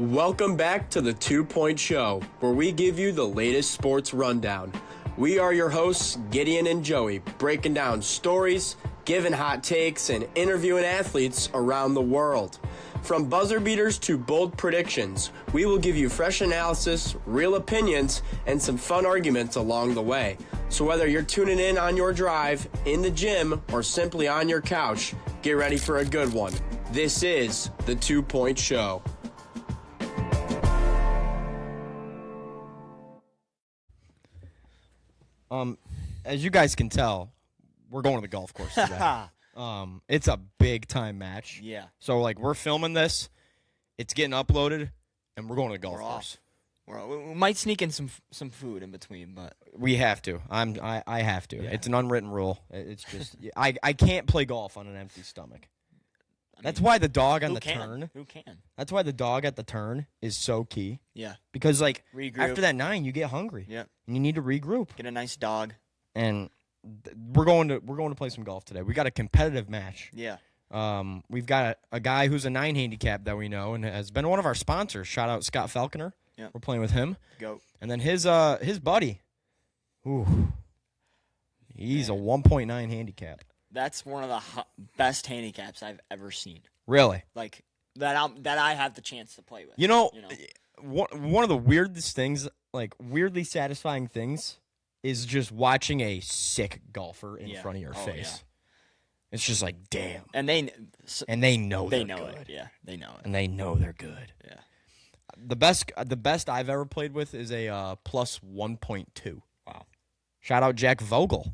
Welcome back to the 2 Point Show, where we give you the latest sports rundown. We are your hosts, Gideon and Joey, breaking down stories, giving hot takes, and interviewing athletes around the world. From buzzer beaters to bold predictions, we will give you fresh analysis, real opinions, and some fun arguments along the way. So whether you're tuning in on your drive, in the gym, or simply on your couch, get ready for a good one. This is the 2 Point Show. As you guys can tell, we're going to the golf course today. It's a big time match. Yeah. So we're filming this, it's getting uploaded, and we're going to the golf course. We might sneak in some food in between, but we have to. I have to. Yeah. It's an unwritten rule. It's just I can't play golf on an empty stomach. That's why the dog on the turn. Who can? That's why the dog at the turn is so key. Yeah. Because regroup. after that 9, you get hungry. Yeah. And you need to regroup. Get a nice dog. And we're going to play some golf today. We got a competitive match. Yeah. We've got a guy who's a 9 handicap that we know and has been one of our sponsors. Shout out Scott Falconer. Yeah. We're playing with him. Go. And then his buddy. Ooh. He's a 1.9 handicap. That's one of the best handicaps I've ever seen. Really? Like that I have the chance to play with. You know, one of the weirdest things, weirdly satisfying things, is just watching a sick golfer in front of your face. Yeah. It's just like, damn. And they know they're good. It. Yeah, they know it. And they know they're good. Yeah. The best I've ever played with is a plus 1.2. Wow. Shout out Jack Vogel,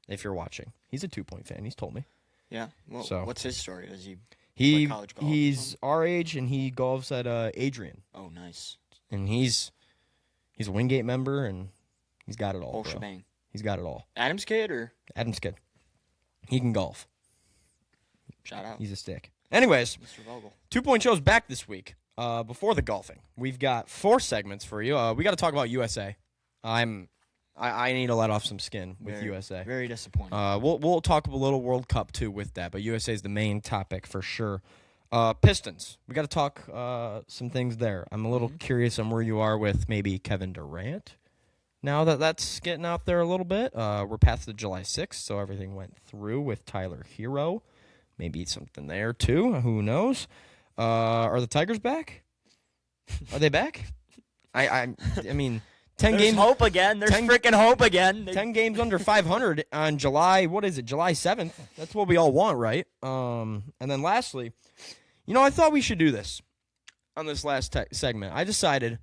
if you're watching. He's a 2 Point fan. He's told me. Yeah. Well, so, what's his story? Does he play college golf? He's our age and he golfs at Adrian. Oh, nice. And he's a Wingate member and he's got it all. Whole bro. shebang. He's got it all. Adam's kid or Adam's kid. He can golf. Shout out. He's a stick. Anyways, Mr. Vogel. 2 Point Show's back this week. Before the golfing, we've got 4 segments for you. We got to talk about USA. I need to let off some skin with USA. Very disappointing. We'll talk a little World Cup too with that, but USA is the main topic for sure. Pistons. We got to talk some things there. I'm a little curious on where you are with maybe Kevin Durant. Now that that's getting out there a little bit, we're past the July 6th, so everything went through with Tyler Hero. Maybe something there too. Who knows? Are the Tigers back? Are they back? I mean, 10 There's games. hope again. There's freaking hope again. 10 games under 500 on July 7th. That's what we all want, right? And then lastly, I thought we should do this on this last segment. I decided,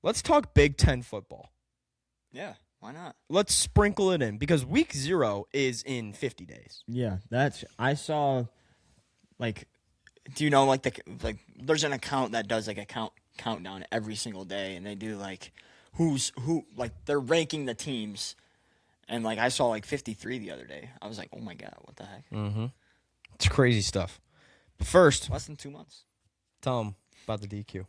let's talk Big Ten football. Yeah, why not? Let's sprinkle it in because week 0 is in 50 days. Yeah, I saw, do you know, there's an account that does, a countdown every single day, and they do, they're ranking the teams, and, I saw, 53 the other day. I was like, oh, my God, what the heck? Mm-hmm. It's crazy stuff. But first, Less than 2 months. tell them about the DQ.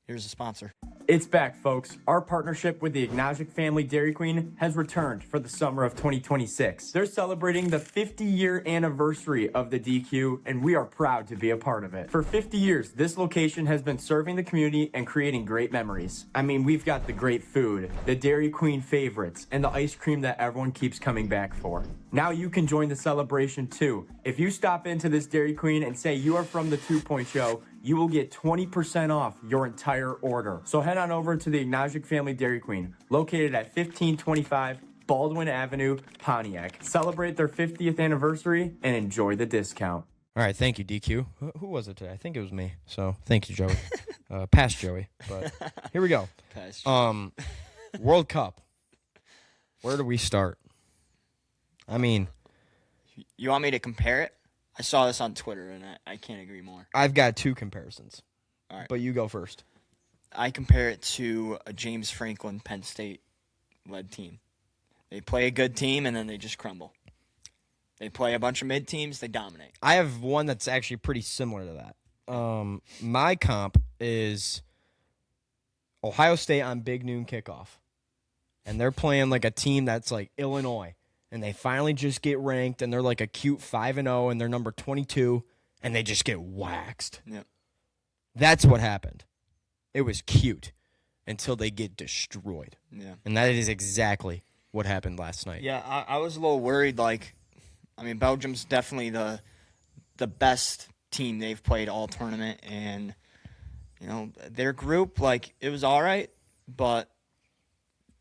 Here's a sponsor. It's back, folks. Our partnership with the Ignasiak family Dairy Queen has returned for the summer of 2026. They're celebrating the 50-year anniversary of the DQ, and we are proud to be a part of it. For 50 years, this location has been serving the community and creating great memories. I mean, we've got the great food, the Dairy Queen favorites, and the ice cream that everyone keeps coming back for. Now you can join the celebration, too. If you stop into this Dairy Queen and say you are from the 2 Point Show, you will get 20% off your entire order. So head on over to the Ignasiak family Dairy Queen, located at 1525 Baldwin Avenue, Pontiac. Celebrate their 50th anniversary and enjoy the discount. All right, thank you, DQ. Who was it today? I think it was me. So thank you, Joey. Past Joey, but here we go. World Cup. Where do we start? I mean, You want me to compare it? I saw this on Twitter, and I can't agree more. I've got 2 comparisons. All right. But you go first. I compare it to a James Franklin Penn State-led team. They play a good team, and then they just crumble. They play a bunch of mid-teams, they dominate. I have one that's actually pretty similar to that. My comp is Ohio State on Big Noon kickoff. And they're playing like a team that's like Illinois. And they finally just get ranked, and they're like a cute 5-0, and they're number 22, and they just get waxed. Yep. That's what happened. It was cute until they get destroyed. Yeah. And that is exactly what happened last night. Yeah, I was a little worried. Like, I mean, Belgium's definitely the best team they've played all tournament, and you know their group, like, it was all right, but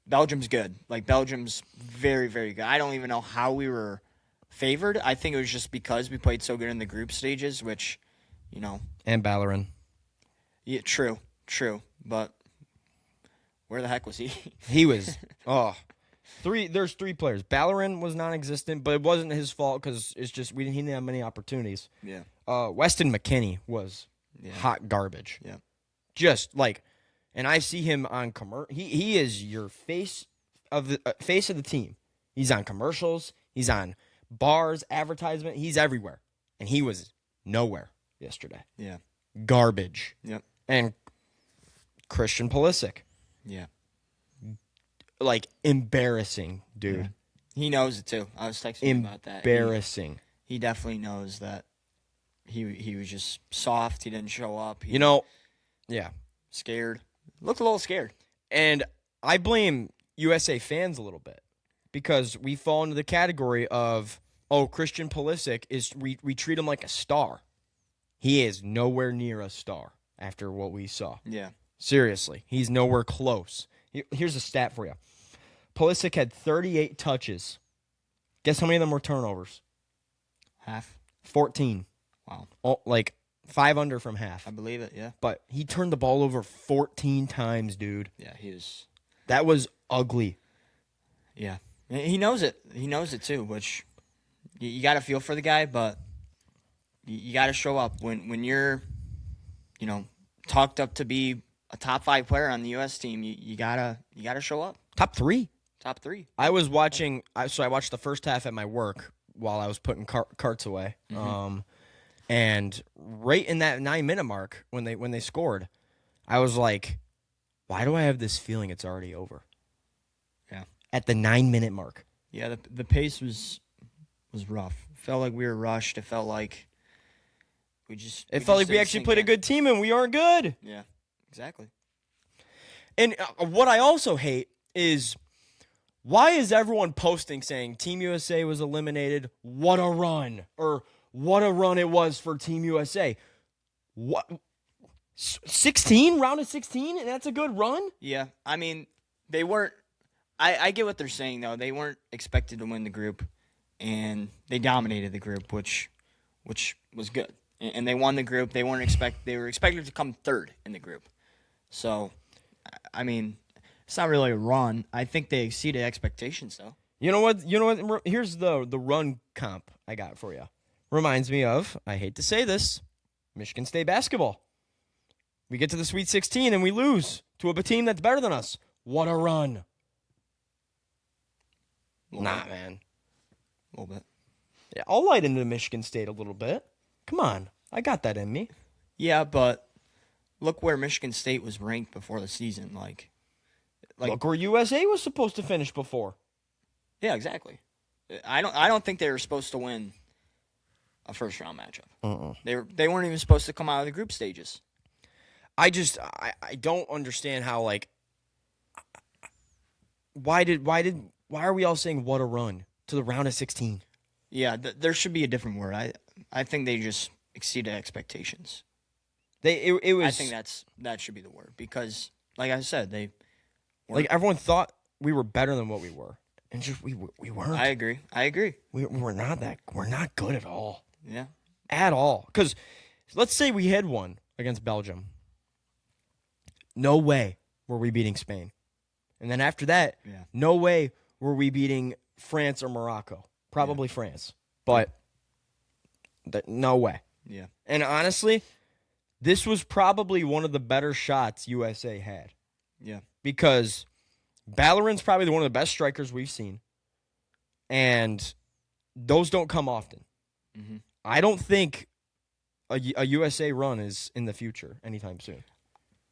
Belgium's good. Like, Belgium's very, very good. I don't even know how we were favored. I think it was just because we played so good in the group stages, which, you know. And Ballerin. Yeah, true. But where the heck was he? He was, there's three players. Ballerin was non-existent, but it wasn't his fault because it's just he didn't have many opportunities. Yeah. Weston McKennie was hot garbage. Yeah. Just like, and I see him on he is your face of the team. He's on commercials. He's on bars, advertisement. He's everywhere, and he was nowhere yesterday. Yeah. Garbage. Yep. And Christian Pulisic, Yeah. like, embarrassing, dude. Yeah. He knows it too. I was texting him about that. Embarrassing. He definitely knows that he was just soft. He didn't show up. He Yeah. scared. Looked a little scared. And I blame USA fans a little bit because we fall into the category of, Christian Pulisic we treat him like a star. He is nowhere near a star after what we saw. Yeah. Seriously, he's nowhere close. Here's a stat for you. Pulisic had 38 touches. Guess how many of them were turnovers? Half. 14. Wow. Like 5 under from half. I believe it, yeah. But he turned the ball over 14 times, dude. Yeah, he was. That was ugly. Yeah. He knows it. He knows it too, which you got to feel for the guy, but you got to show up when you're, talked up to be a top 5 player on the U.S. team. You gotta show up. Top 3. Top 3. I was watching. So I watched the first half at my work while I was putting carts away. Mm-hmm. And right in that 9-minute mark when they scored, I was like, why do I have this feeling it's already over? Yeah. At the 9-minute mark. Yeah, the pace was rough. It felt like we were rushed. It felt like we actually played a good team and we aren't good. Yeah, exactly. And what I also hate is, why is everyone posting saying Team USA was eliminated? What a run. Or what a run it was for Team USA. What? 16? Round of 16? And that's a good run? Yeah. I mean, they weren't. I get what they're saying, though. They weren't expected to win the group, and they dominated the group, which was good. And they won the group. They were expected to come third in the group. So, I mean, it's not really a run. I think they exceeded expectations, though. You know what? Here's the run comp I got for you. Reminds me of, I hate to say this, Michigan State basketball. We get to the Sweet 16 and we lose to a team that's better than us. What a run. Nah, man. A little bit. Yeah, I'll light into Michigan State a little bit. Come on. I got that in me. Yeah, but look where Michigan State was ranked before the season. Like look where USA was supposed to finish before. Yeah, exactly. I don't think they were supposed to win a first round matchup. They weren't even supposed to come out of the group stages. I don't understand how, like, why are we all saying what a run to the round of 16? Yeah, there should be a different word. I think they just exceeded expectations. It was. I think that should be the word because, like I said, they like everyone thought we were better than what we were, and just we weren't. I agree. We're not good at all. Yeah, at all. Because let's say we had one against Belgium. No way were we beating Spain, and then after that, no way were we beating France or Morocco. Probably France, but no way. Yeah. And honestly, this was probably one of the better shots USA had. Yeah. Because Ballerin's probably one of the best strikers we've seen. And those don't come often. Mm-hmm. I don't think a USA run is in the future anytime soon.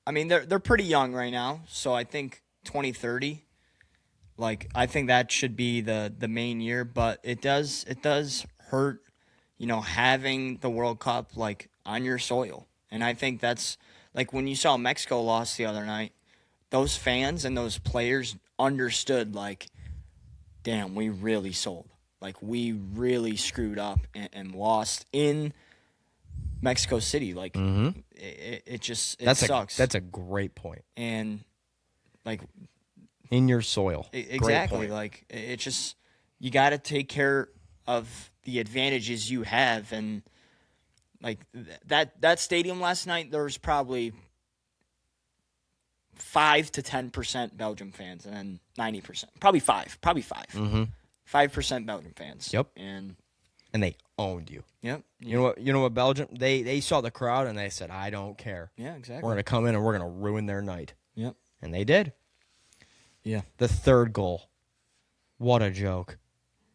I mean, they're pretty young right now, so I think 2030, like, I think that should be the main year, but it does hurt, having the World Cup, like, on your soil. And I think that's like when you saw Mexico lost the other night, those fans and those players understood, like, damn, we really sold. Like, we really screwed up and lost in Mexico City. Like, it sucks. That's a great point. And, like, in your soil. Exactly. Like, it just, you got to take care of the advantages you have. And, like, that stadium last night, there was probably 5 to 10% Belgium fans, and then 90%. Probably 5. 5% Belgium fans. Yep. And they owned you. Yep. You know what Belgium, they saw the crowd and they said, I don't care. Yeah, exactly. We're going to come in and we're going to ruin their night. Yep. And they did. Yeah. The third goal. What a joke.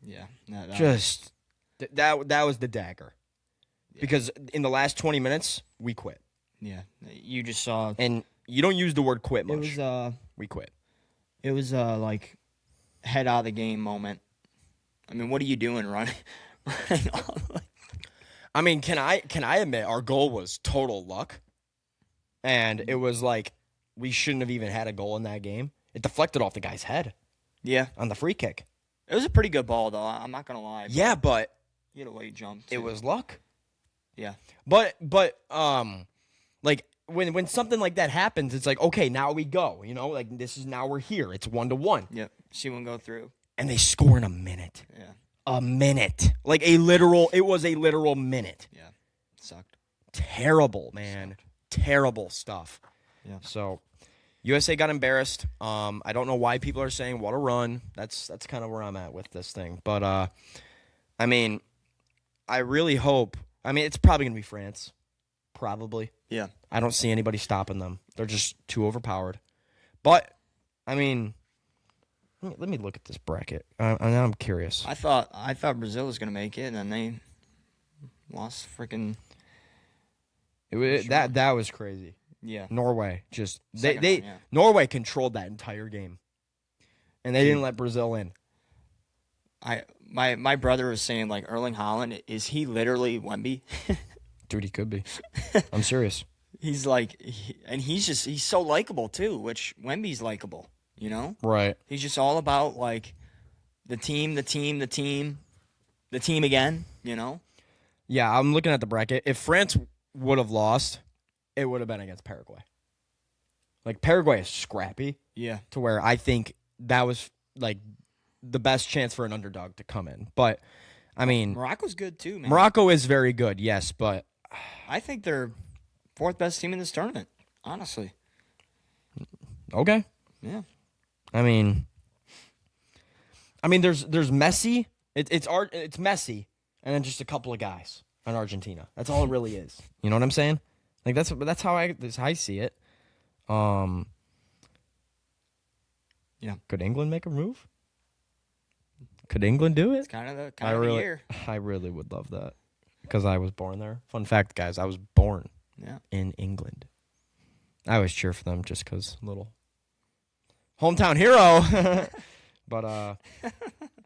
Yeah. That was the dagger. Yeah. Because in the last 20 minutes, we quit. Yeah. You just saw. And you don't use the word quit much. It was we quit. It was like head out of the game moment. I mean, what are you doing running on? I mean, can I admit our goal was total luck, and it was like we shouldn't have even had a goal in that game. It deflected off the guy's head. Yeah, on the free kick. It was a pretty good ball, though. I'm not gonna lie. Yeah, but you had a late jump. It was luck. Yeah, but like when something like that happens, it's like, okay, now we go. You know, like now we're here. It's 1-1. Yep. See one go through. And they score in a minute. Yeah. A minute. Like it was a literal minute. Yeah. It sucked. Terrible, man. Terrible stuff. Yeah. So USA got embarrassed. I don't know why people are saying what a run. That's kind of where I'm at with this thing. But I mean, I really hope. I mean, it's probably gonna be France. Probably. Yeah. I don't see anybody stopping them. They're just too overpowered. But I mean, let me look at this bracket. I'm curious. I thought Brazil was gonna make it, and then they lost freaking. That was crazy. Yeah. Norway just Second Norway controlled that entire game, and they didn't let Brazil in. My brother was saying, like, Erling Haaland, is he literally Wemby? Dude, he could be. I'm serious. He's like, he's so likable too, which Wemby's likable, you know? Right. He's just all about, like, the team again, you know? Yeah, I'm looking at the bracket. If France would have lost, it would have been against Paraguay. Like, Paraguay is scrappy. Yeah. To where I think that was, like, the best chance for an underdog to come in. But, I mean... Morocco's good, too, man. Morocco is very good, yes, but... I think they're fourth best team in this tournament, honestly. Okay. Yeah. I mean, there's Messi. It's Messi, and then just a couple of guys on Argentina. That's all it really is. You know what I'm saying? Like that's how I see it. Yeah. Could England make a move? Could England do it? It's kind of the year. I really would love that because I was born there. Fun fact, guys, I was born in England. I always cheer for them just because little hometown hero. But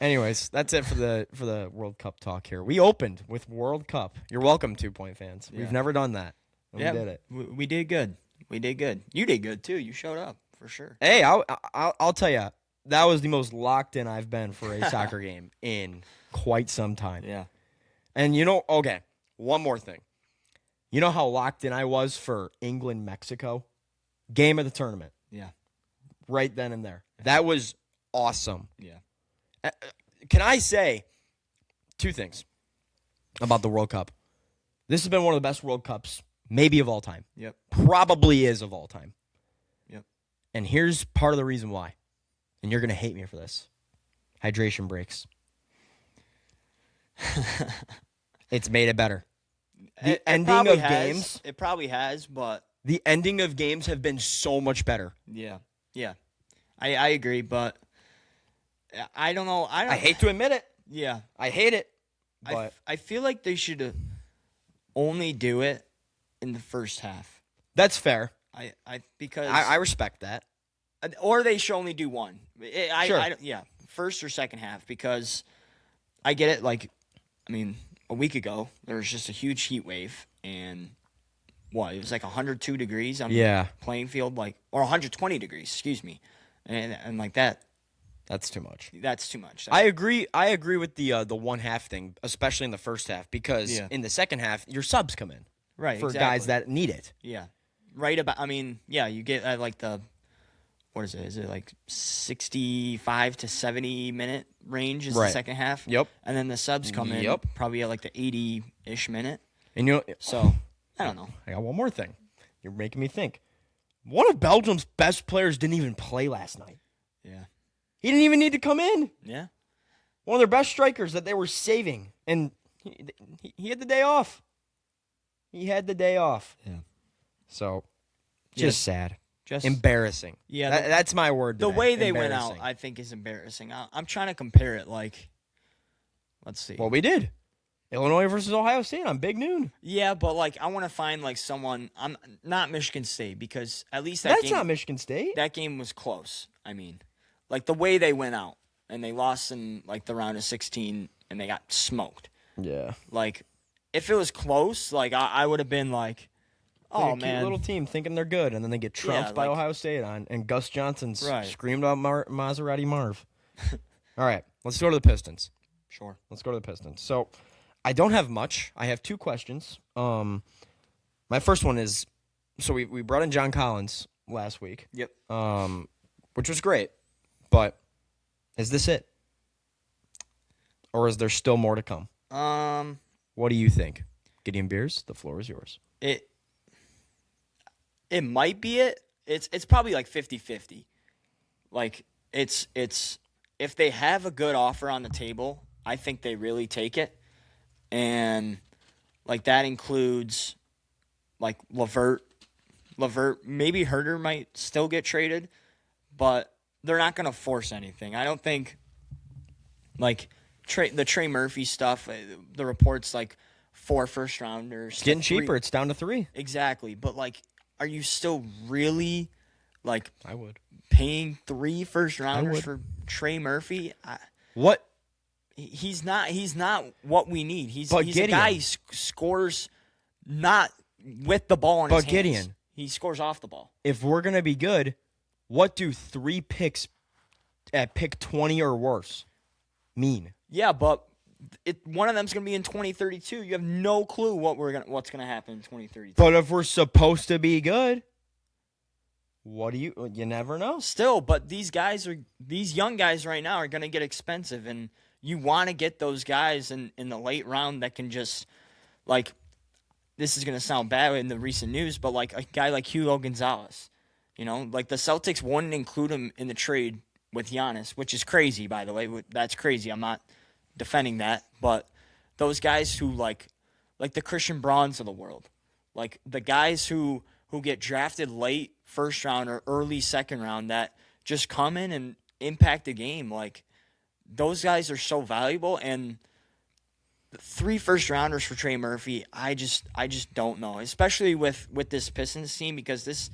anyways, that's it for the World Cup talk here. We opened with World Cup. You're welcome, 2 Point fans. We've never done that. We did it. We did good. We did good. You did good too. You showed up for sure. Hey, I'll tell you, that was the most locked in I've been for a soccer game in quite some time. Yeah. And okay, one more thing. You know how locked in I was for England-Mexico? Game of the tournament. Yeah. Right then and there. That was awesome. Yeah. Can I say 2 things about the World Cup? This has been one of the best World Cups, maybe of all time. Yep. Probably is of all time. Yep. And here's part of the reason why. And you're going to hate me for this. Hydration breaks. It's made it better. The ending of games. It probably has, but the ending of games have been so much better. Yeah. Yeah. I agree, but I don't know. I hate to admit it. Yeah. I hate it. But I feel like they should only do it in the first half. That's fair. Because I respect that. Or they should only do one. Sure. First or second half, because I get it. Like, I mean, a week ago there was just a huge heat wave, and what? It was like 102 degrees on Yeah. the playing field, like, or 120 degrees, excuse me. And like that, That's too much. that's too much. I agree with the 1/2 thing, especially in the first half, because Yeah. in the second half, your subs come in Right, for exactly. guys that need it. Yeah. Right about, I mean, yeah, you get like the, what is it? Is it like 65 to 70 minute range is the Right. second half? Yep. And then the subs come in Yep. probably at like the 80-ish minute. And you know, So, I don't know. I got one more thing. You're making me think. One of Belgium's best players didn't even play last night. Yeah. He didn't even need to come in. Yeah. One of their best strikers that they were saving, and he had the day off. He had the day off. Yeah. So, just sad. Just Embarrassing. Yeah, That's my word. the today. way they went out, Embarrassing. I think, is embarrassing. I'm trying to compare it. Like, let's see. Well, we did. Illinois versus Ohio State on Big Noon. Yeah, but like, I want to find like someone. I'm not Michigan State, because at least that That's game, not Michigan State. that game was close. I mean, like the way they went out and they lost in like the round of 16 and they got smoked. Yeah. Like, if it was close, like I would have been like, Like oh a cute man, little team thinking they're good, and then they get trounced by like- Ohio State and Gus Johnson's Right. screamed out Maserati Marv. All right, let's go to the Pistons. sure. Let's go to the Pistons. So, I don't have much. I have 2 questions. My first one is, so we brought in John Collins last week, Yep. which was great, but is this it, or is there still more to come? What do you think, Gideon Beers? The floor is yours. It might be it. It's probably like 50-50. Like, it's if they have a good offer on the table, I think they really take it. And like, that includes like Levert, maybe Herter might still get traded, but they're not going to force anything. I don't think like the Trey Murphy stuff, the reports like 4 first rounders. It's getting 3 cheaper. It's down to 3. Exactly. But like, are you still really like I would. paying 3 first rounders would. for Trey Murphy? What? He's not what we need. He's a Gideon. guy who scores not with the ball in his hands. Gideon. He scores off the ball. If we're gonna be good, what do 3 picks at pick 20 or worse mean? Yeah, but one of them's going to be in 2032. You have no clue what's going to happen in 2032. But if we're supposed to be good, you never know. Still, but these young guys right now are going to get expensive, and you want to get those guys in the late round that can just, like, this is going to sound bad in the recent news, but like a guy like Hugo Gonzalez, like the Celtics wouldn't include him in the trade with Giannis, which is crazy, by the way. That's crazy. I'm not defending that, but those guys who like the Christian Brauns of the world, like the guys who get drafted late first round or early second round that just come in and impact the game, like those guys are so valuable. And 3 first rounders for Trey Murphy, I just don't know, especially with this Pistons team, because this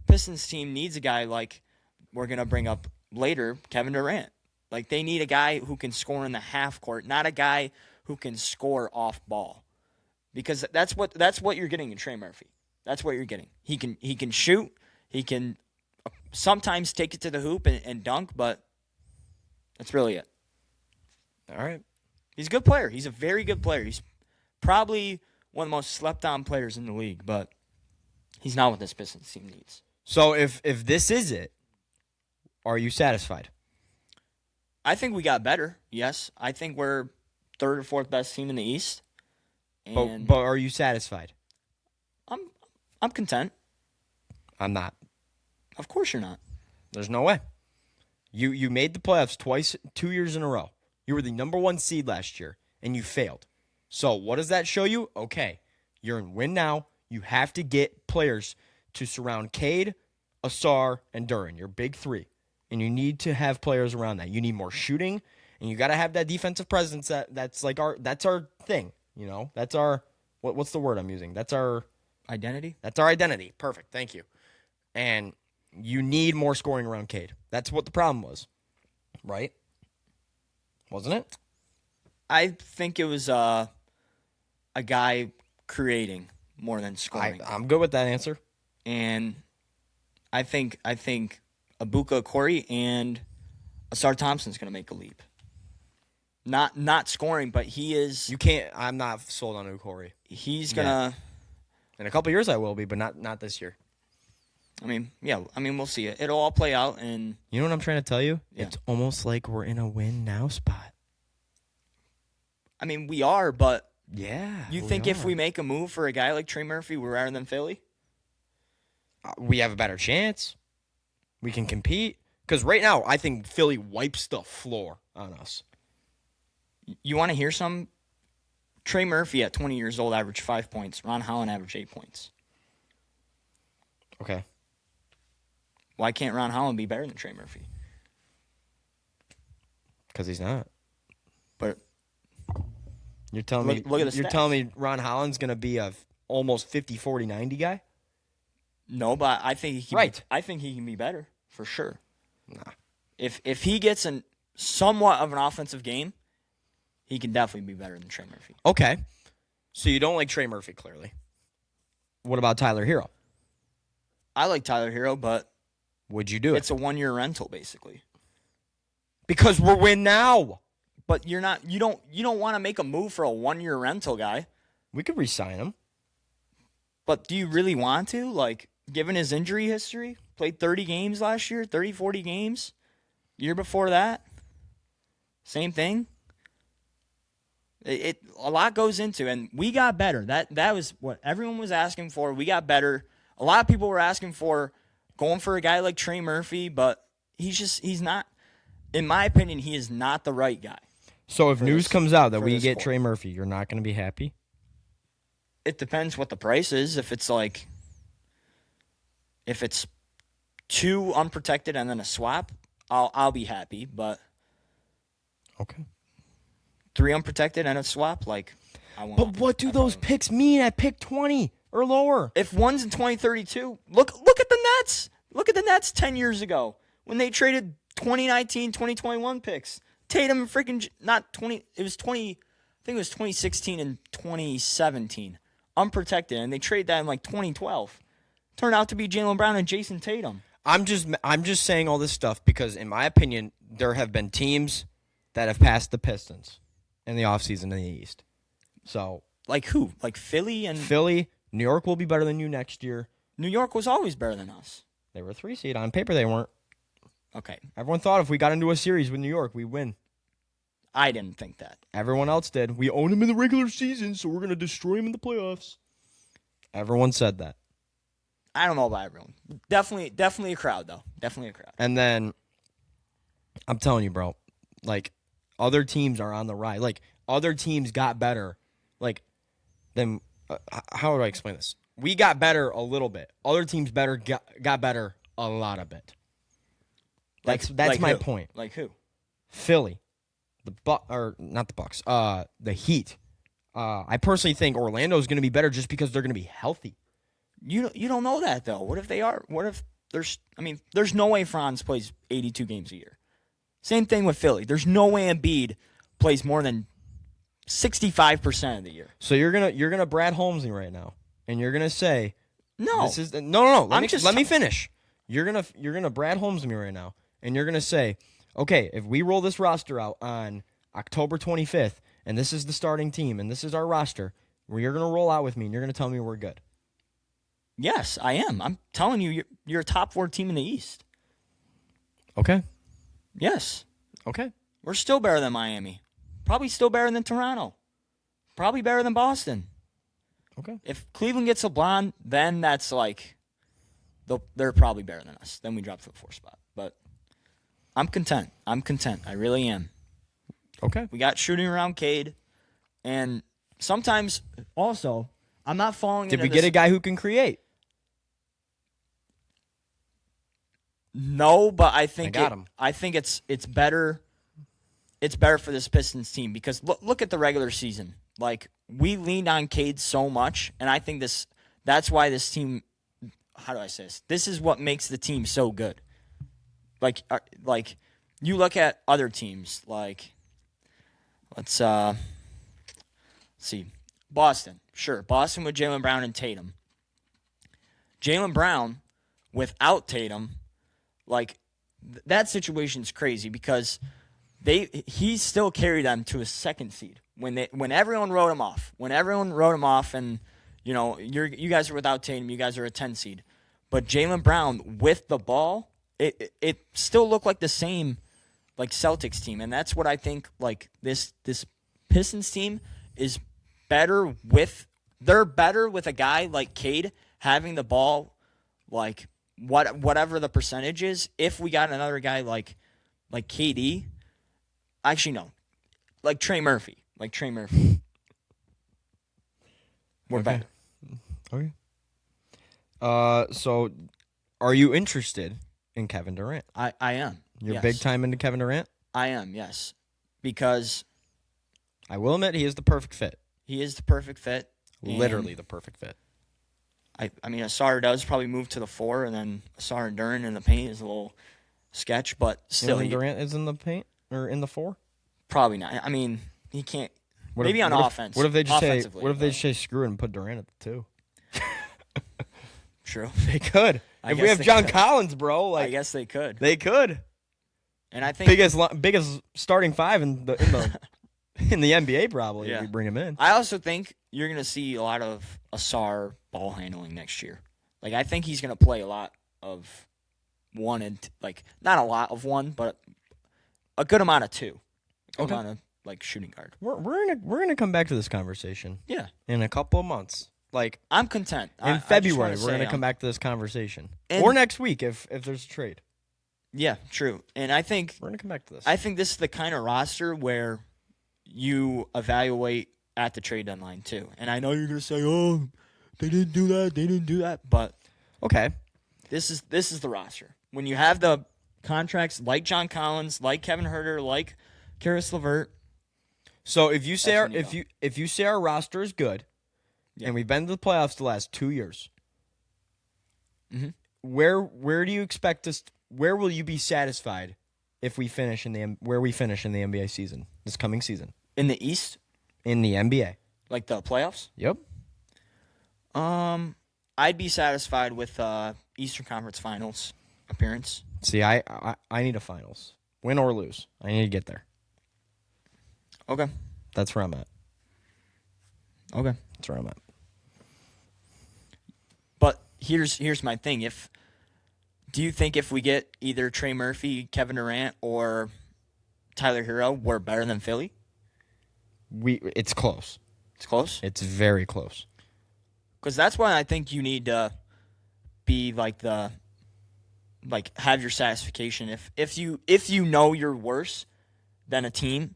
Pistons team needs a guy like we're gonna bring up later, Kevin Durant. Like, they need a guy who can score in the half court, not a guy who can score off ball. Because that's what you're getting in Trey Murphy. That's what you're getting. He can shoot. He can sometimes take it to the hoop and dunk, but that's really it. All right. He's a good player. He's a very good player. He's probably one of the most slept-on players in the league, but he's not what this Pistons team needs. So if this is it, are you satisfied? I think we got better. Yes, I think we're 3rd or 4th best team in the East. And But are you satisfied? I'm content. I'm not. Of course you're not. There's no way. You made the playoffs twice, 2 years in a row. You were the number 1 seed last year, and you failed. So what does that show you? Okay, you're in win now. You have to get players to surround Cade, Asar, and Duran, your big 3. And you need to have players around that. You need more shooting, and you got to have that defensive presence. That's our thing. That's our what's the word I'm using? That's our Identity? That's our identity. Perfect. Thank you. And you need more scoring around Cade. That's what the problem was, right? Wasn't it? I think it was a guy creating more than scoring. I'm good with that answer. And I think Abuka Corey and Asar Thompson's going to make a leap. Not scoring, but he is. You can't. I'm not sold on Ukori. He's gonna. In a couple years, I will be, but not this year. We'll see it. It'll all play out, and you know what I'm trying to tell you? Yeah. It's almost like we're in a win now spot. I mean, we are, but yeah. You think if we make a move for a guy like Trey Murphy, we're better than Philly? We have a better chance. We can compete. Because right now, I think Philly wipes the floor on us. You want to hear some? Trey Murphy at 20 years old averaged 5 points. Ron Holland averaged 8 points. Okay. Why can't Ron Holland be better than Trey Murphy? Because he's not. But you're telling me look at the you're stats. telling me Ron Holland's going to be a almost 50, 40, 90 guy? No, but I think he can Right. I think he can be better for sure. Nah. If he gets somewhat of an offensive game, he can definitely be better than Trey Murphy. Okay. So you don't like Trey Murphy, clearly. What about Tyler Hero? I like Tyler Hero, but Would you do it? it's a 1-year rental basically. Because we're win now. But you don't want to make a move for a 1-year rental guy. We could re-sign him. But do you really want to? Like, given his injury history, played 30 games last year, 30, 40 games. Year before that, same thing. A lot goes into, and we got better. That was what everyone was asking for. We got better. A lot of people were asking for going for a guy like Trey Murphy, but he's not. In my opinion, he is not the right guy. So if news comes out that for we this get core. Trey Murphy, you're not going to be happy? It depends what the price is. If it's 2 unprotected and then a swap, I'll be happy. But Okay. 3 unprotected and a swap, like I won't. But what do those picks mean at pick 20 or lower? If one's in 2032, look at the Nets. Look at the Nets 10 years ago when they traded 2019, 2021 picks. Tatum freaking not 20. It was 20. I think it was 2016 and 2017 unprotected, and they traded that in like 2012. Turned out to be Jaylen Brown and Jason Tatum. I'm just saying all this stuff because, in my opinion, there have been teams that have passed the Pistons in the offseason in the East. So Like who? Like Philly and Philly, New York will be better than you next year. New York was always better than us. They were a 3 seed. On paper, they weren't. Okay, Everyone thought if we got into a series with New York, we win. I didn't think that. Everyone else did. We own them in the regular season, so we're going to destroy them in the playoffs. Everyone said that. I don't know about everyone. Definitely a crowd though. Definitely a crowd. And then, I'm telling you, bro, like, other teams are on the rise. Like, other teams got better. Like, then, how do I explain this? We got better a little bit. Other teams got better a lot of bit. That's my who? point. Like who? Philly, not the Bucks. The Heat. I personally think Orlando is going to be better just because they're going to be healthy. You don't know that though. What if they are? What if there's no way Franz plays 82 games a year. Same thing with Philly. There's no way Embiid plays more than 65% of the year. So you're gonna Brad Holmes me right now, and you're gonna say No. this is no. Let me just finish. You're gonna Brad Holmes me right now, and you're gonna say, okay, if we roll this roster out on October 25th, and this is the starting team, and this is our roster, where you're gonna roll out with me, and you're gonna tell me we're good. Yes, I am. I'm telling you, you're a top 4 team in the East. Okay. Yes. Okay. We're still better than Miami. Probably still better than Toronto. Probably better than Boston. Okay. If Cleveland gets LeBron, then that's like they're probably better than us. Then we drop to the 4th spot. But I'm content. I really am. Okay. We got shooting around Cade. And sometimes also, I'm not falling Did into we get this- a guy who can create? No, but I think got him. I think it's better. It's better for this Pistons team because look at the regular season. Like we leaned on Cade so much, and I think that's why this team. How do I say this? This is what makes the team so good. Like you look at other teams. Like let's see. Boston, sure. Boston with Jaylen Brown and Tatum. Jaylen Brown without Tatum, like, that situation's crazy because he still carried them to a second seed when everyone wrote him off. When everyone wrote him off, and you guys are without Tatum, you guys are a 10 seed. But Jaylen Brown with the ball, it still looked like the same like Celtics team, and that's what I think. Like this Pistons team is better with. They're better with a guy like Cade having the ball, like whatever the percentage is. If we got another guy like KD, actually no, like Trey Murphy, we're better. Okay. So are you interested in Kevin Durant? I am. You're yes. big time into Kevin Durant? I am, yes. Because I will admit he is the perfect fit. he is the perfect fit. Literally the perfect fit. I mean, Asar does probably move to the 4, and then Asar and Duran in the paint is a little sketch, but still. Durant is in the paint or in the 4? Probably not. I mean, he can't. What maybe if, on what offense. If, what if they just say? offensively, What if they just say screw it and put Durant at the 2? True. They could. I If we guess have they John could. Collins, bro, like I guess they could. they could. And I think Biggest starting 5 in the in the NBA probably. Yeah. If we bring him in. I also think you're going to see a lot of Asar ball handling next year. Like, I think he's going to play a lot of 1 and like not a lot of 1, but a good amount of 2. A good amount of like shooting guard. We're gonna come back to this conversation. Yeah. In a couple of months. Like I'm content. in February, we're going to come back to this conversation. Or next week if there's a trade. Yeah, true. And I think We're going to come back to this. I think this is the kind of roster where you evaluate at the trade deadline too. And I know you're going to say, "Oh, they didn't do that," but okay. this is the roster. When you have the contracts like John Collins, like Kevin Huerter, like Karis LeVert. So if you say That's when you if you say our roster is good, and we've been to the playoffs the last 2 years, where do you expect us? Where will you be satisfied if we finish where we finish in the NBA season this coming season In the East, in the NBA? like the playoffs, Yep. I'd be satisfied with Eastern Conference Finals appearance. See, I need a finals, win or lose. I need to get there. Okay. That's where I'm at. Okay. That's where I'm at. But here's my thing. Do you think if we get either Trey Murphy, Kevin Durant, or Tyler Hero, we're better than Philly? It's close. It's close. It's very close. Because that's why I think you need to be have your satisfaction. If you know you're worse than a team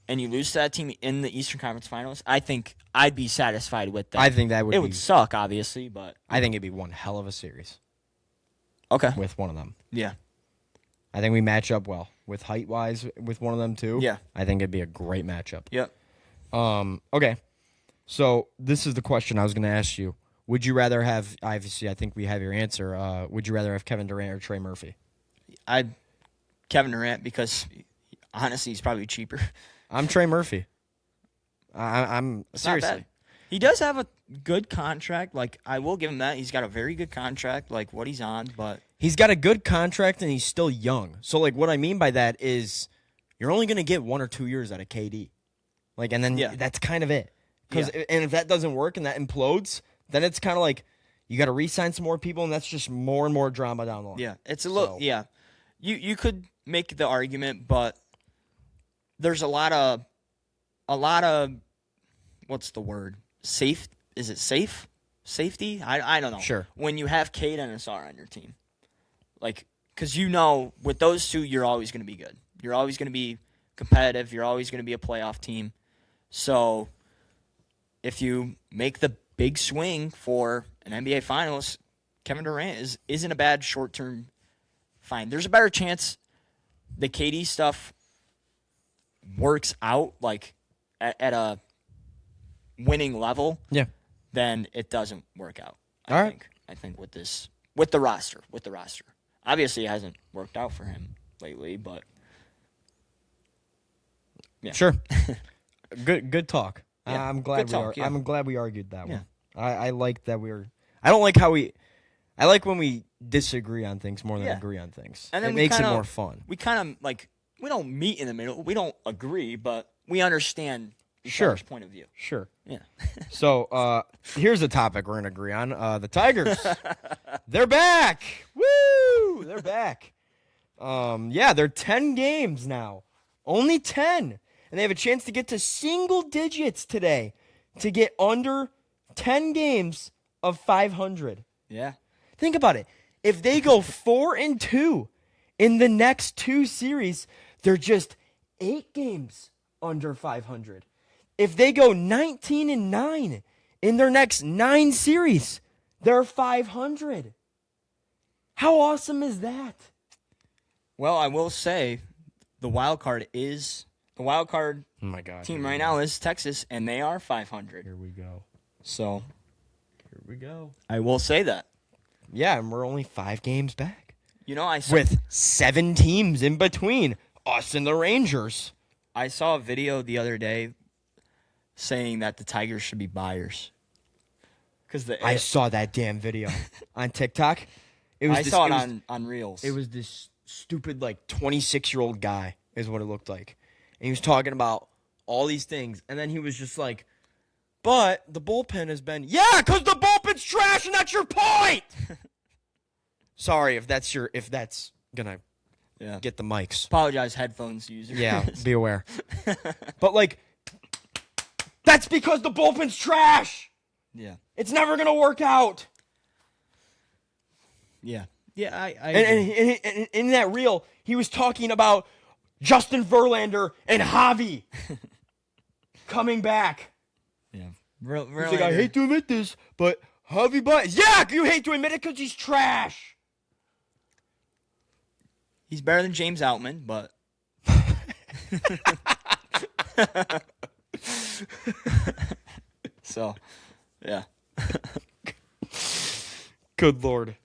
and you lose to that team in the Eastern Conference Finals, I think I'd be satisfied with that. I think that would suck, obviously, but I think it'd be one hell of a series. Okay. With one of them. Yeah. I think we match up well with height-wise with one of them too. Yeah. I think it'd be a great matchup. Yep. Okay. So this is the question I was going to ask you. Would you rather have, obviously I think we have your answer, would you rather have Kevin Durant or Trey Murphy? Kevin Durant, because honestly he's probably cheaper. I'm Trey Murphy. I'm It's seriously. not bad. He does have a good contract. Like, I will give him that. He's got a very good contract, like what he's on, but He's got a good contract and he's still young. So like what I mean by that is you're only going to get 1 or 2 years out of KD. Like, and then that's kind of it. And if that doesn't work and that implodes, then it's kind of like you got to re-sign some more people, and that's just more and more drama down the line. yeah, it's a little You could make the argument, but there's a lot of what's the word? Safe? Is it safe? Safety? I don't know. Sure. When you have Cade and Asar on your team, like, because with those two, you're always going to be good. You're always going to be competitive. You're always going to be a playoff team. So if you make the big swing for an NBA Finals, Kevin Durant isn't a bad short-term find. There's a better chance the KD stuff works out like at a winning level than it doesn't work out. I think with the roster. Obviously it hasn't worked out for him lately, but yeah. Sure. Good talk. Yeah. I'm glad Good talk, yeah. I'm glad we argued that Yeah. one. I like that I don't like how I like when we disagree on things more than Yeah. agree on things. And then it we makes kinda, it more fun. We kind of like we don't meet in the middle. We don't agree, but we understand each other's point of view. Sure. Yeah. So here's a topic we're gonna agree on. The Tigers. They're back. Woo! They're back. Yeah, they're 10 games now. Only 10. And they have a chance to get to single digits today to get under 10 games of 500. Yeah. Think about it. If they go 4-2 in the next 2 series, they're just 8 games under 500. If they go 19-9 in their next 9 series, they're 500. How awesome is that? Well, I will say the wild card Oh my God. team right now is Texas, and they are 500. Here we go. So Here we go. I will say that. Yeah, and we're only 5 games back. You know, I saw, With 7 teams in between us and the Rangers. I saw a video the other day saying that the Tigers should be buyers. Because I saw that damn video on TikTok. I saw it on Reels. It was this stupid, like, 26-year-old guy is what it looked like. And he was talking about all these things. And then he was just like, but the bullpen has been, yeah, because the bullpen's trash and that's your point. Sorry if that's going to get the mics. Apologize, headphones users. Yeah, be aware. But, like, that's because the bullpen's trash. Yeah. It's never going to work out. Yeah. Yeah, I And in that reel, he was talking about Justin Verlander and Javi coming back. Yeah. He's like, I hate to admit this, but Javi Baez. Yeah, you hate to admit it because he's trash. He's better than James Outman, but so, yeah. Good Lord.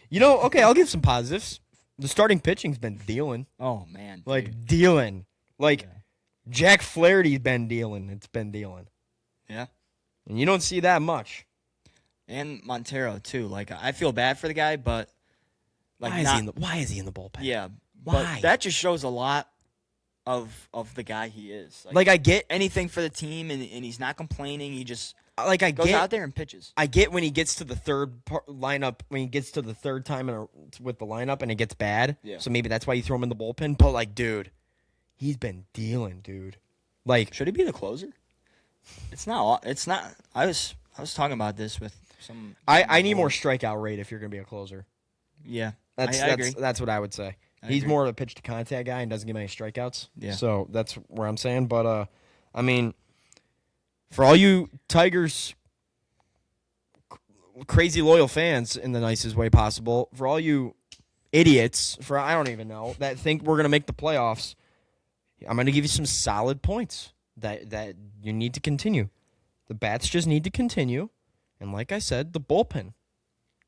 You know, okay, I'll give some positives. The starting pitching's been dealing. Oh man, Like, dealing. Like, Jack Flaherty's been dealing. It's been dealing. yeah. And you don't see that much. And Montero too. Like, I feel bad for the guy, but like, Why is he in the bullpen? yeah. Why? But that just shows a lot of the guy he is. Like, I get anything for the team, and he's not complaining. He just I goes out there and pitches. I get when he gets to the third lineup, when he gets to the third time with the lineup and it gets bad. Yeah. So maybe that's why you throw him in the bullpen. But, like, dude, he's been dealing, dude. Like, Should he be the closer? It's not. I was talking about this with some. I need more strikeout rate if you're going to be a closer. Yeah, I That's agree. That's what I would say. He's agree. more of a pitch to contact guy and doesn't give any strikeouts. Yeah. So that's where I'm saying. But I mean, for all you Tigers crazy loyal fans in the nicest way possible, for all you idiots, I don't even know, that think we're gonna make the playoffs, I'm gonna give you some solid points that you need to continue. The bats just need to continue, and like I said, the bullpen.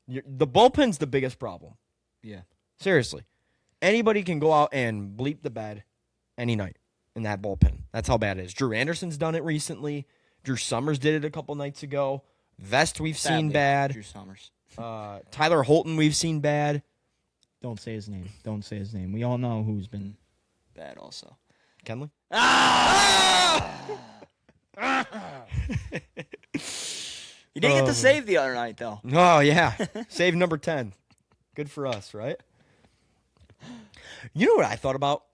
The bullpen's the biggest problem. Yeah. Seriously. Anybody can go out and bleep the bed any night in that bullpen. That's how bad it is. Drew Anderson's done it recently. Drew Summers did it a couple nights ago. Vest we've seen bad. Drew Summers. Tyler Holton we've seen bad. Don't say his name. Don't say his name. We all know who's been bad also. Kenley? You didn't get to save the other night, though. Oh, yeah. Save number 10. Good for us, right? You know what I thought about?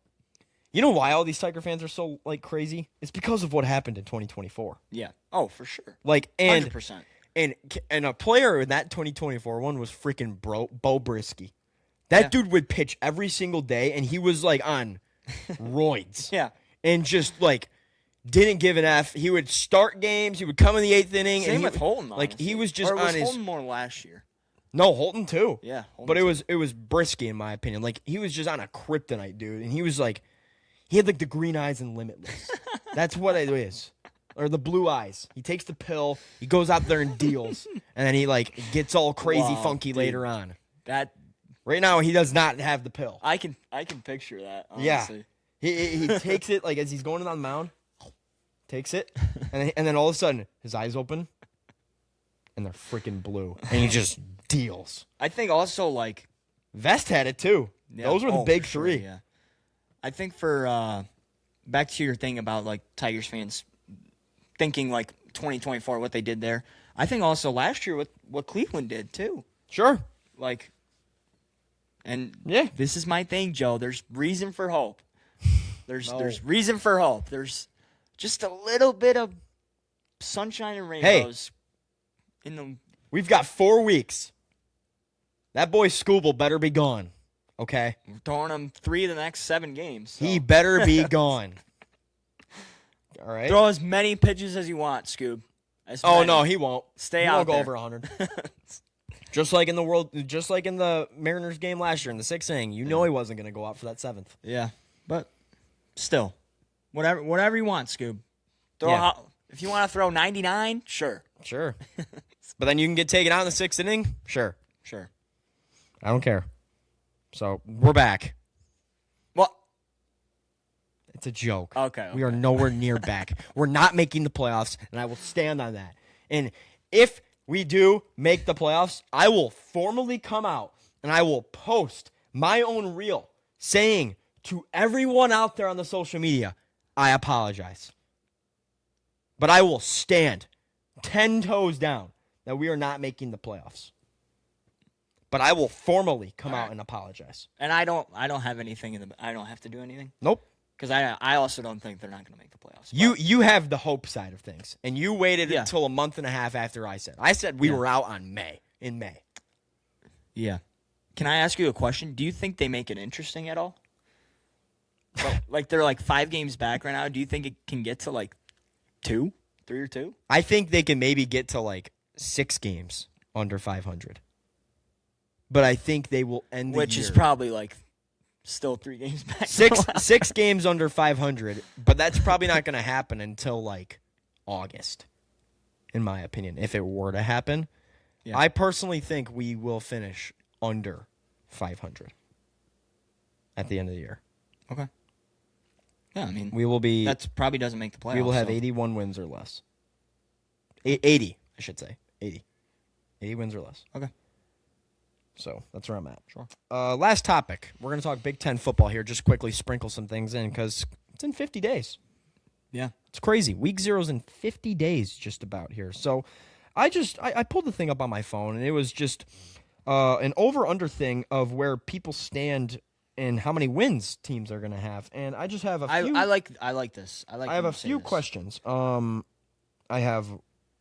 You know why all these Tiger fans are so, like, crazy? It's because of what happened in 2024. Yeah. Oh, for sure. Like, and 100%. And a player in that 2024 one was freaking Bo Brisky. That dude would pitch every single day, and he was, like, on roids. Yeah. And just, like, didn't give an F. He would start games. He would come in the 8th inning. Same and with Holton, like, honestly. he was just or was on his... Holton more last year? No, Holton too. Yeah. Holton But too. it was Brisky, in my opinion. Like, he was just on a kryptonite, dude. And he was, like... He had, like, the green eyes and Limitless. That's what it is. Or the blue eyes. He takes the pill. He goes out there and deals. And then he, like, gets all crazy funky later on. That... Right now, he does not have the pill. I can picture that, Yeah. honestly. He takes it, like, as he's going on the mound. takes it, and then all of a sudden his eyes open, and they're freaking blue, and he just deals. I think also like Vest had it too. yeah, Those were the big for sure, three. yeah. I think for back to your thing about like Tigers fans thinking like 2024 what they did there. I think also last year what Cleveland did too. Sure. Like, and Yeah. this is my thing, Joe. There's reason for hope. There's reason for hope. There's just a little bit of sunshine and rainbows in the. We've got 4 weeks. That boy Scooble better be gone. Okay? We're throwing him 3 of the next 7 games. So. He better be gone. All right? Throw as many pitches as you want, Scoob. Oh, no, he won't. Stay he out won't go there. over 100. Just like in the Mariners game last year in the 6th inning. You know he wasn't going to go out for that 7th. Yeah, but still, whatever you want, Scoob. Yeah. If you want to throw 99, sure. Sure. But then you can get taken out in the 6th inning? Sure. Sure. I don't care. So, we're back. Well, It's a joke. Okay. We are nowhere near back. We're not making the playoffs, and I will stand on that. And if we do make the playoffs, I will formally come out and I will post my own reel saying to everyone out there on the social media, I apologize. But I will stand 10 toes down that we are not making the playoffs. But I will formally come out and apologize. and I don't have anything I don't have to do anything Nope. because I also don't think they're not going to make the playoffs. You have the hope side of things, and you waited Yeah. until a month and a half after I said. I said we were out in May. Yeah. Can I ask you a question? Do you think they make it interesting at all? Like they're like 5 games back right now. Do you think it can get to like 3 or 2? I think they can maybe get to like 6 games under 500. But I think they will end the Which year. is probably like still 3 games back. six games under 500, but that's probably not going to happen until like August, in my opinion, if it were to happen. Yeah. I personally think we will finish under 500 at the end of the year. Okay. Yeah, I mean, We will be. that probably doesn't make the playoffs. We will have so. 81 wins or less. 80, I should say. 80. 80 wins or less. Okay. So that's where I'm at. Sure. Last topic. We're going to talk Big Ten football here. Just quickly sprinkle some things in because it's in 50 days. Yeah. It's crazy. Week 0's in 50 days just about here. So I pulled the thing up on my phone, and it was just an over-under thing of where people stand and how many wins teams are going to have. And I just have a few. I like this. I have a few questions. I have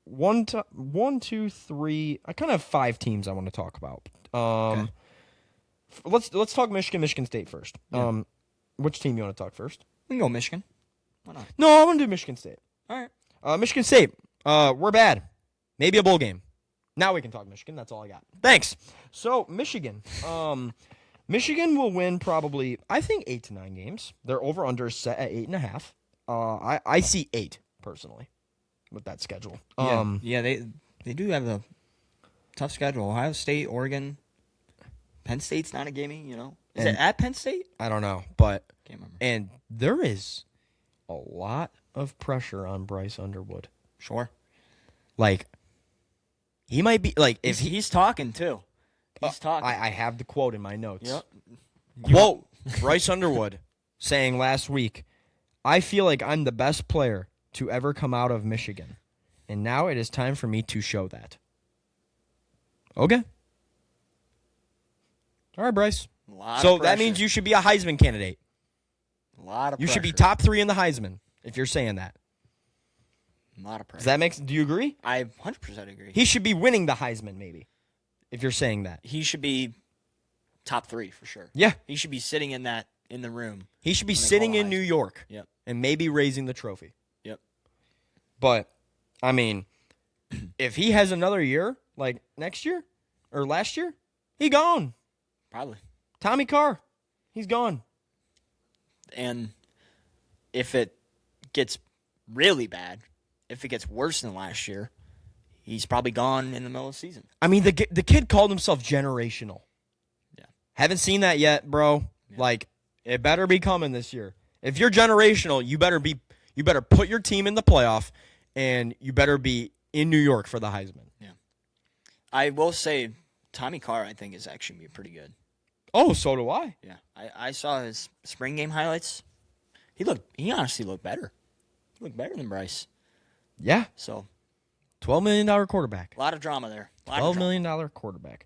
one, 2, 3. I kind of have 5 teams I want to talk about. Okay. Let's talk Michigan State first. Yeah. Which team you want to talk first? We can go Michigan. Why not? No, I want to do Michigan State. All right. Michigan State. We're bad. Maybe a bowl game. Now we can talk Michigan. That's all I got. Thanks. So Michigan. Michigan will win probably, I think, 8 to 9 games. Their over/under is set at 8.5. I see 8 personally with that schedule. Yeah, they do have a tough schedule. Ohio State, Oregon, Penn State's not a gaming, Is it at Penn State? I don't know, but Can't remember. and there is a lot of pressure on Bryce Underwood. Sure. Like, he might be like if He's talking too. He's talking. I have the quote in my notes. Yep. Quote Bryce Underwood saying last week, "I feel like I'm the best player to ever come out of Michigan, and now it is time for me to show that." Okay. All right, Bryce. So that means you should be a Heisman candidate. A lot of You should be pressure. top 3 in the Heisman if you're saying that. A lot of pressure. Does that make? Do you agree? I 100% agree. He should be winning the Heisman, maybe, if you're saying that. He should be top 3 for sure. Yeah. He should be sitting in the room. He should be When they sitting call in Heisman. New York Yep. and maybe raising the trophy. Yep. But, I mean, if he has another year, like next year or last year, he gone. Probably. Tommy Carr, he's gone. And if it gets really bad, if it gets worse than last year, he's probably gone in the middle of the season. I mean, the kid called himself generational. Yeah. Haven't seen that yet, bro. Yeah. Like, it better be coming this year. If you're generational, you better You better put your team in the playoff, and you better be in New York for the Heisman. Yeah. I will say Tommy Carr, I think, is actually be pretty good. Oh, so do I. Yeah. I saw his spring game highlights. He honestly looked better. He looked better than Bryce. Yeah. So $12 million quarterback. a lot of drama there. $12 million quarterback.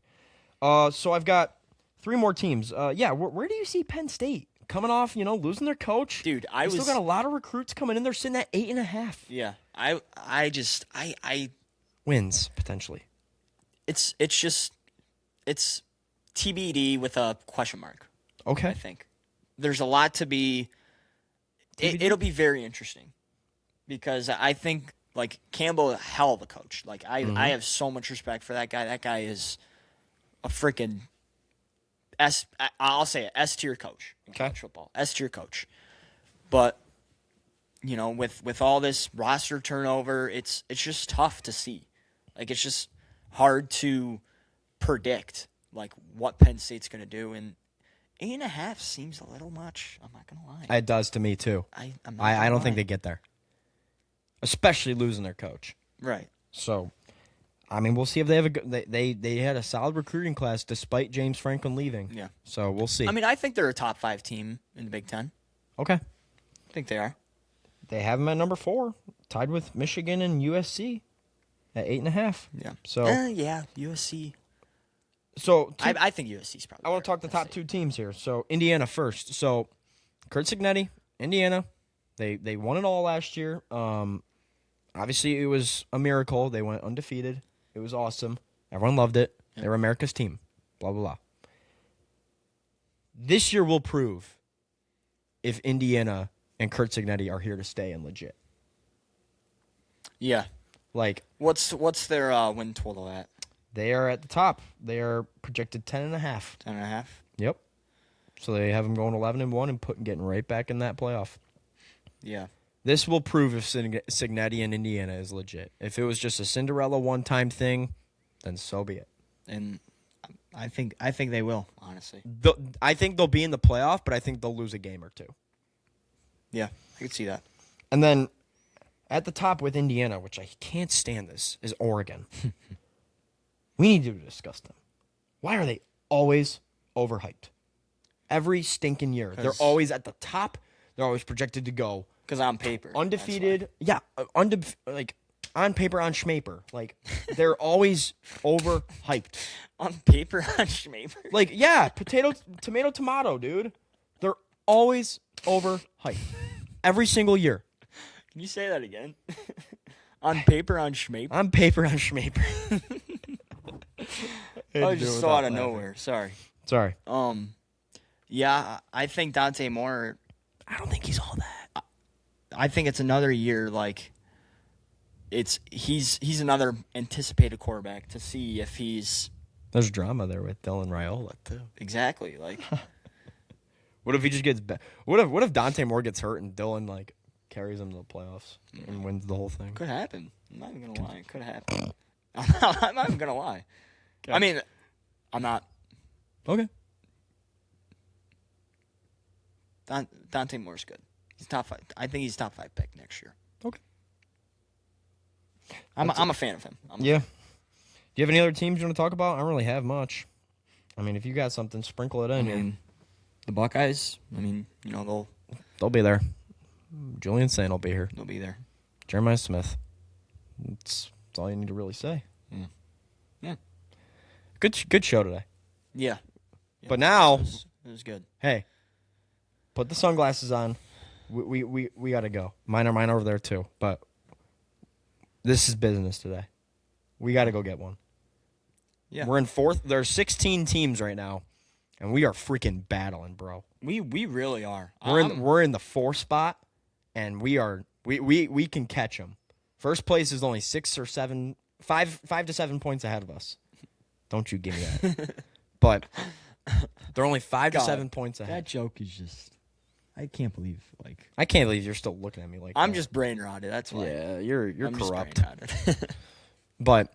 So I've got 3 more teams. Where do you see Penn State coming off? Losing their coach. Dude, They still got a lot of recruits coming in. They're sitting at 8.5 Yeah. I wins potentially. it's TBD with a question mark. Okay. I think there's a lot to be. It'll be very interesting because I think like Campbell, a hell of a coach. Like I have so much respect for that guy. That guy is a freaking I'll say it, S tier coach in college football. S tier coach. But with all this roster turnover, it's just tough to see. Like it's just hard to predict like what Penn State's going to do, and 8.5 seems a little much. I'm not going to lie. It does to me too. I don't think they get there, especially losing their coach. Right. So, I mean, we'll see if they have they had a solid recruiting class despite James Franklin leaving. Yeah. So we'll see. I mean, I think they're a top 5 team in the Big Ten. Okay. I think they are. They have them at number 4, tied with Michigan and USC at 8.5. Yeah. So USC. So I think USC's probably. I want to talk the top 2 teams here. So Indiana first. So Kurt Signetti, Indiana, they won it all last year. Obviously it was a miracle. They went undefeated. It was awesome. Everyone loved it. They were America's team. Blah blah blah. This year will prove if Indiana and Kurt Signetti are here to stay and legit. Yeah. Like What's their win total at? they are at the top. They are projected 10.5. 10.5. Yep. So they have them going 11-1 and getting right back in that playoff. Yeah. This will prove if Signetti in Indiana is legit. If it was just a Cinderella one-time thing, then so be it. And I think they will, honestly. I think they'll be in the playoff, but I think they'll lose a game or 2. Yeah, I could see that. And then at the top with Indiana, which I can't stand this, is Oregon. We need to discuss them. Why are they always overhyped? Every stinking year. They're always at the top. They're always projected to go. Because on paper. Undefeated. Yeah, like on paper, on schmaper. Like, they're always overhyped. On paper, on Schmaber. Like, yeah, tomato, dude. They're always overhyped. Every single year. Can you say that again? On paper, on Schmaber? On paper, on schmaper. I just saw out of nowhere. Sorry. Sorry. Yeah, I think Dante Moore. I don't think he's all that. I think it's another year. Like, he's another anticipated quarterback to see if he's There's drama there with Dylan Raiola, too. exactly like. What if he just gets What if Dante Moore gets hurt and Dylan, like, carries him to the playoffs and wins the whole thing? Could happen. I'm not even gonna lie. It could happen. I'm not even gonna lie. Okay. I mean, I'm not. Okay. Dante Moore's good. He's top 5. I think he's top 5 pick next year. Okay. I'm a fan of him. Yeah. Do you have any other teams you want to talk about? I don't really have much. I mean, if you got something, sprinkle it in. I mean, the Buckeyes. I mean, They'll be there. Julian Saint will be here. they'll be there. Jeremiah Smith. That's all you need to really say. Yeah. Yeah. Good show today. Yeah. But now, It was good. hey, put the sunglasses on. We got to go. Mine are over there too. But this is business today. We got to go get one. Yeah. We're in 4th. There's 16 teams right now, and we are freaking battling, bro. We really are. We're in the 4 spot, and we can catch them. First place is only 5 to 7 points ahead of us. Don't you give me that. But they're only 5 to 7 points ahead. That joke is just. I can't believe I can't believe you're still looking at me like I'm that. just brain rotted. That's why. Yeah, you're I'm just corrupt. brain rotted. But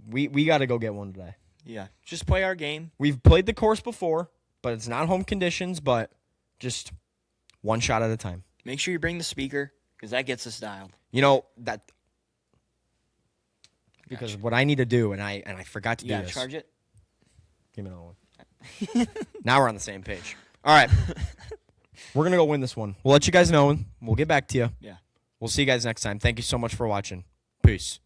we got to go get one today. Yeah. Just play our game. We've played the course before, but it's not home conditions, but just one shot at a time. Make sure you bring the speaker because that gets us dialed. You know that because what I need to do, and I forgot to You do gotta this. charge it. Give me another one. Now we're on the same page. All right. We're going to go win this one. We'll let you guys know, and we'll get back to you. Yeah. We'll see you guys next time. Thank you so much for watching. Peace.